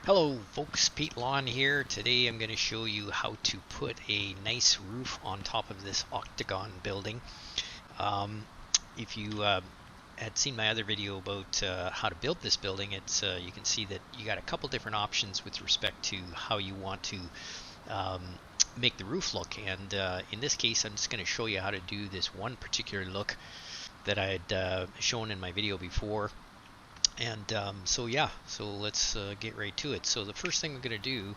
Hello folks, Pete Lawn here. Today I'm going to show you how to put a nice roof on top of this octagon building. If you had seen my other video about how to build this building, you can see that you got a couple different options with respect to how you want to make the roof look. And in this case, I'm just going to show you how to do this one particular look that I had shown in my video before. And so let's get right to it. So the first thing I'm going to do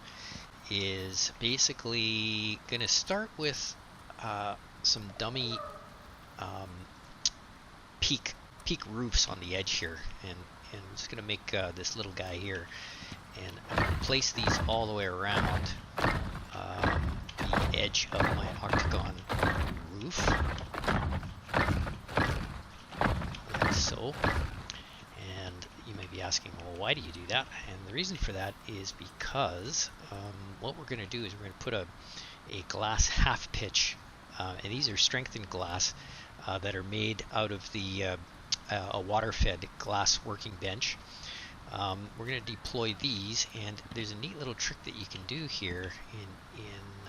is basically going to start with some dummy peak roofs on the edge here, and I'm just going to make this little guy here, and I'm going to place these all the way around the edge of my octagon roof, like so. You might be asking, well, why do you do that? And the reason for that is because what we're going to do is we're going to put a glass half pitch, and these are strengthened glass that are made out of the a water-fed glass working bench. We're going to deploy these, and there's a neat little trick that you can do here in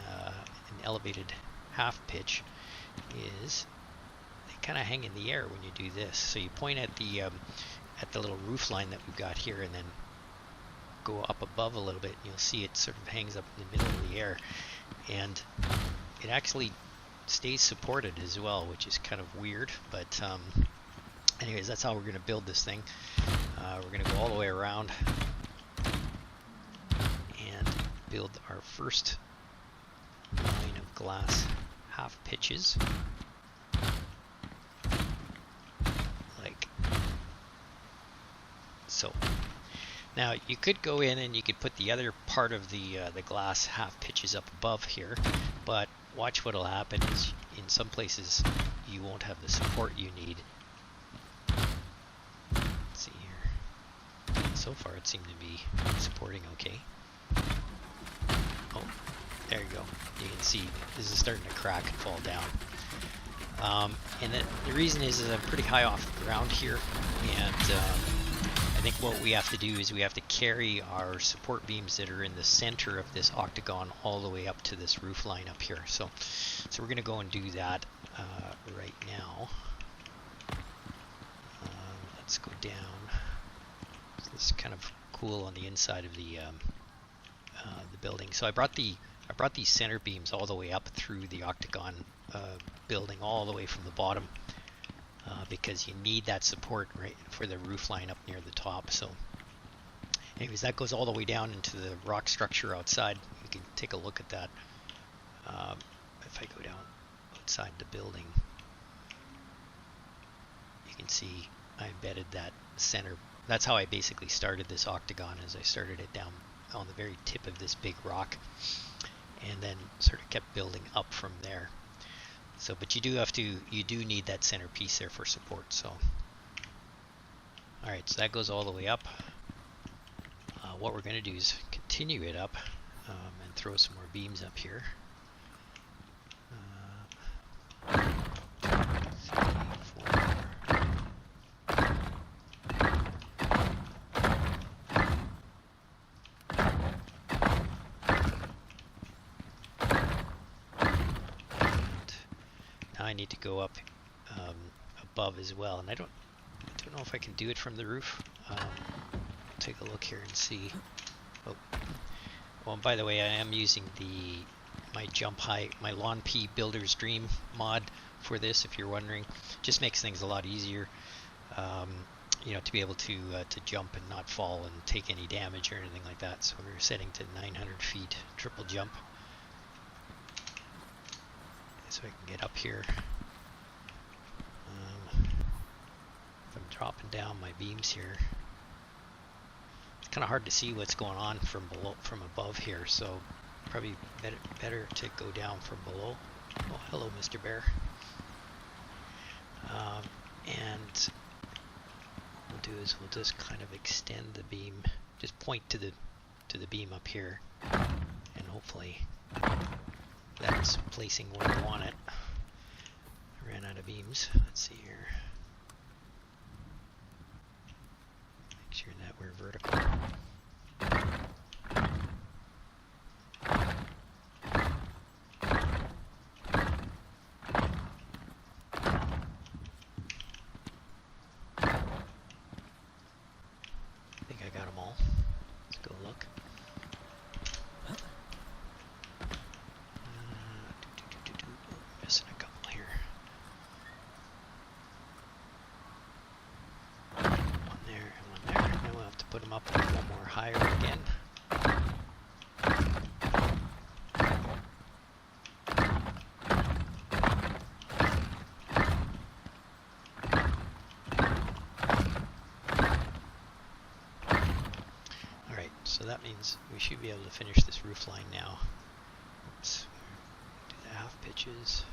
an elevated half pitch is they kind of hang in the air when you do this. So you point at the little roof line that we've got here, and then go up above a little bit, and you'll see it sort of hangs up in the middle of the air, and it actually stays supported as well, which is kind of weird, but anyways, that's how we're going to build this thing. We're going to go all the way around and build our first line of glass half pitches. So now you could go in and you could put the other part of the glass half pitches up above here, but watch what'll happen is in some places you won't have the support you need. Let's see here. So far it seemed to be supporting okay. Oh, there you go. You can see this is starting to crack and fall down. And the reason is I'm pretty high off the ground here, and I think what we have to do is we have to carry our support beams that are in the center of this octagon all the way up to this roof line up here. So we're going to go and do that right now. Let's go down. So this is kind of cool on the inside of the building. So I brought these center beams all the way up through the octagon building, all the way from the bottom. Because you need that support right for the roof line up near the top. So anyways, that goes all the way down into the rock structure outside. You can take a look at that. If I go down outside the building, you can see I embedded that center. That's how I basically started this octagon, as I started it down on the very tip of this big rock, and then sort of kept building up from there. So, but you do need that center piece there for support. So, all right, so that goes all the way up. What we're going to do is continue it up and throw some more beams up here. 3, 4. I need to go up above as well, and I don't know if I can do it from the roof. Take a look here and see. Oh, well, and by the way, I am using my jump height, my Lawn P Builder's Dream mod for this. If you're wondering, just makes things a lot easier. You know, to be able to jump and not fall and take any damage or anything like that. So we're setting to 900 feet triple jump. So I can get up here. If I'm dropping down my beams here, it's kind of hard to see what's going on from above here. So probably better to go down from below. Oh, hello, Mr. Bear. And what we'll do is we'll just kind of extend the beam, just point to the beam up here, and hopefully that's placing where I want it. I ran out of beams. Let's see here. Make sure that we're vertical. put them up a little more higher again. Alright, so that means we should be able to finish this roof line now. Oops, do the half pitches.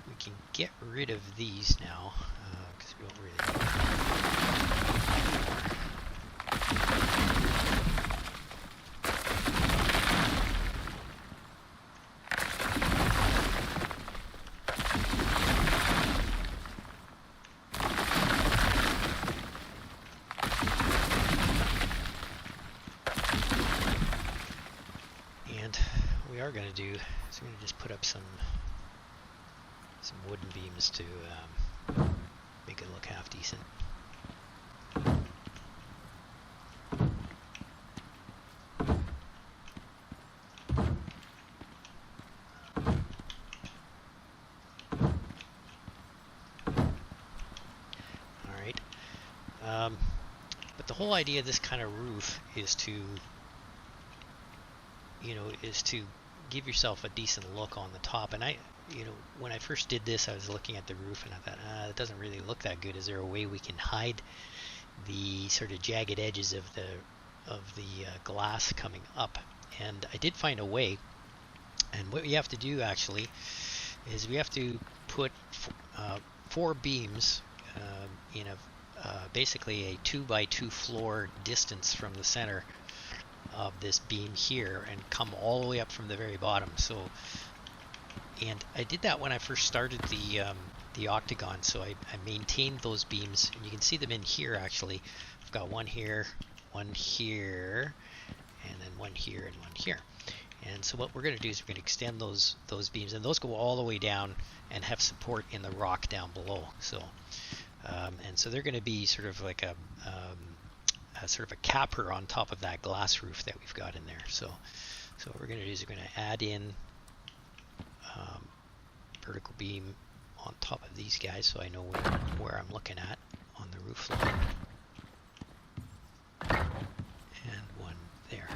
We can get rid of these now because we don't really need them And what we are going to do is we're going to just put up some wooden beams to make it look half decent. Alright. But the whole idea of this kind of roof is to, give yourself a decent look on the top. And when I first did this, I was looking at the roof and I thought, it doesn't really look that good. Is there a way we can hide the sort of jagged edges of the glass coming up? And I did find a way. And what we have to do actually is we have to put 4 beams in basically a 2x2 floor distance from the center of this beam here, and come all the way up from the very bottom. And I did that when I first started the octagon, so I maintained those beams, and you can see them in here actually. I've got one here, and then one here and one here. And so what we're going to do is we're going to extend those beams, and those go all the way down and have support in the rock down below. So and so they're going to be sort of like a sort of a capper on top of that glass roof that we've got in there. So what we're going to do is we're going to add in vertical beam on top of these guys, so I know where I'm looking at on the roof line, and one there.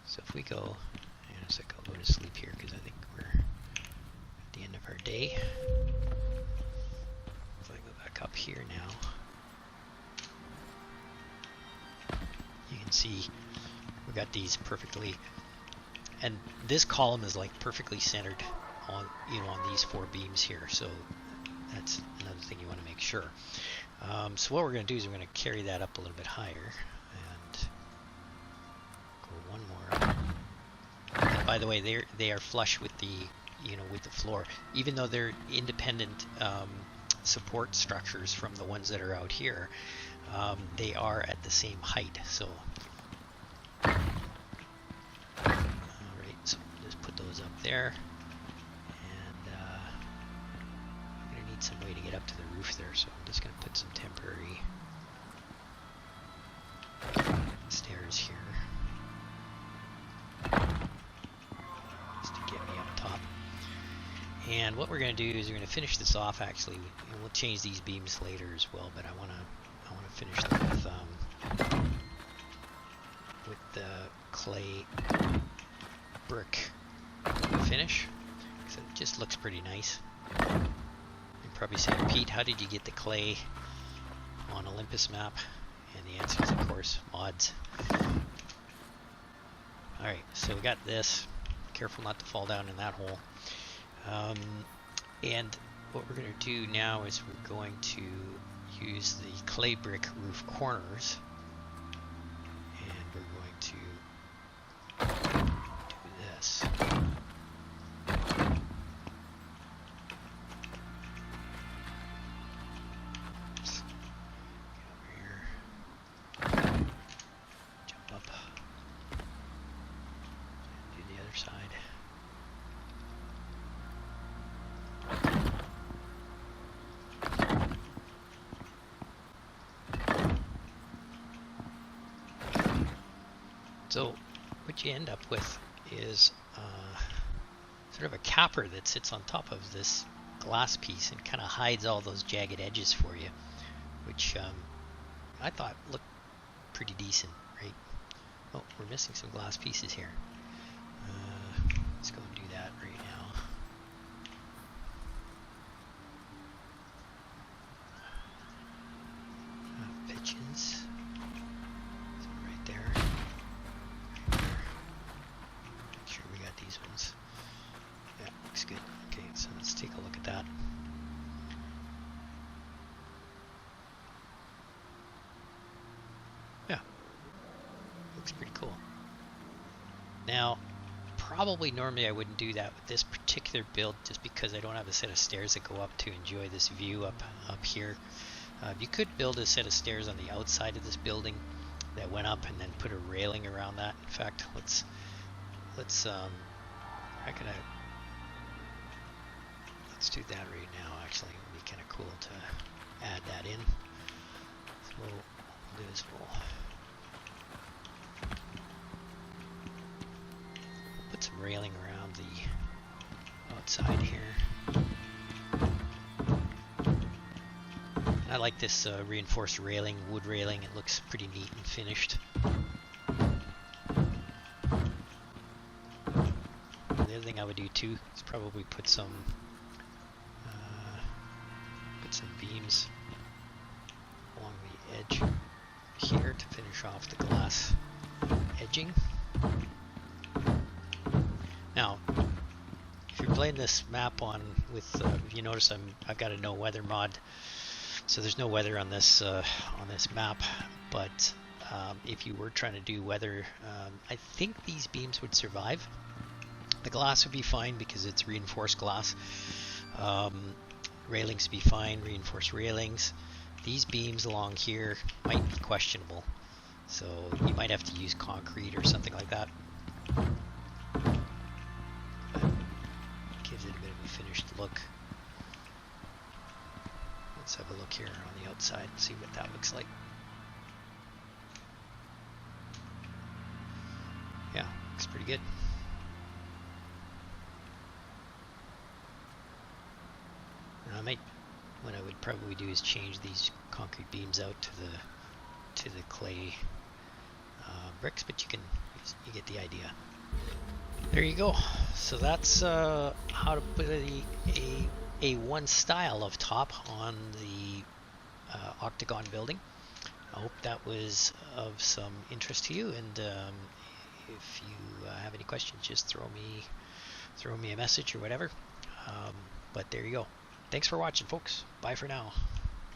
So if we go, hang on a sec, I'll go to sleep here because I think we're at the end of our day. So I go back up here now. You can see we got these perfectly, and this column is like perfectly centered on on these 4 beams here. So that's another thing you want to make sure. So what we're going to do is we're going to carry that up a little bit higher and go one more up. And by the way, they are flush with the with the floor, even though they're independent support structures from the ones that are out here. They are at the same height. So alright, so just put those up there, and I'm going to need some way to get up to the roof there, so I'm just going to put some temporary stairs here just to get me up top. And what we're going to do is we're going to finish this off actually, and we'll change these beams later as well, but I want to finish them with the clay brick finish, because it just looks pretty nice. You're probably saying, Pete, how did you get the clay on Olympus map? And the answer is, of course, mods. Alright, so we got this. Careful not to fall down in that hole. And what we're going to do now is we're going to use the clay brick roof corners, and we're going to do this. Oops. Get over here, jump up, and do the other side. So what you end up with is sort of a capper that sits on top of this glass piece and kind of hides all those jagged edges for you, which I thought looked pretty decent, right? Oh, we're missing some glass pieces here. Let's go and do that right now. Pigeons. So right there. Make sure we got these ones. Yeah, looks good. Okay, so let's take a look at that. Yeah, looks pretty cool. Now, probably normally I wouldn't do that with this particular build just because I don't have a set of stairs that go up to enjoy this view up here. You could build a set of stairs on the outside of this building that went up and then put a railing around that. In fact, let's do that right now. Actually, it would be kind of cool to add that in. So what we'll do is we'll put some railing around the outside here. I like this reinforced railing, wood railing. It looks pretty neat and finished. The other thing I would do too is probably put some beams along the edge here to finish off the glass edging. Now, if you're playing this map with, you notice I've got a no weather mod. So there's no weather on this map, but if you were trying to do weather, I think these beams would survive. The glass would be fine because it's reinforced glass. Railings would be fine, reinforced railings. These beams along here might be questionable, so you might have to use concrete or something like that. But it gives it a bit of a finished look. Let's have a look here on the outside and see what that looks like. Yeah, looks pretty good. And what I would probably do is change these concrete beams out to the clay bricks, but you get the idea. There you go. So that's how to put a one style of top on the octagon building. I hope that was of some interest to you, and if you have any questions, just throw me a message or whatever. But there you go. Thanks for watching, folks. Bye for now.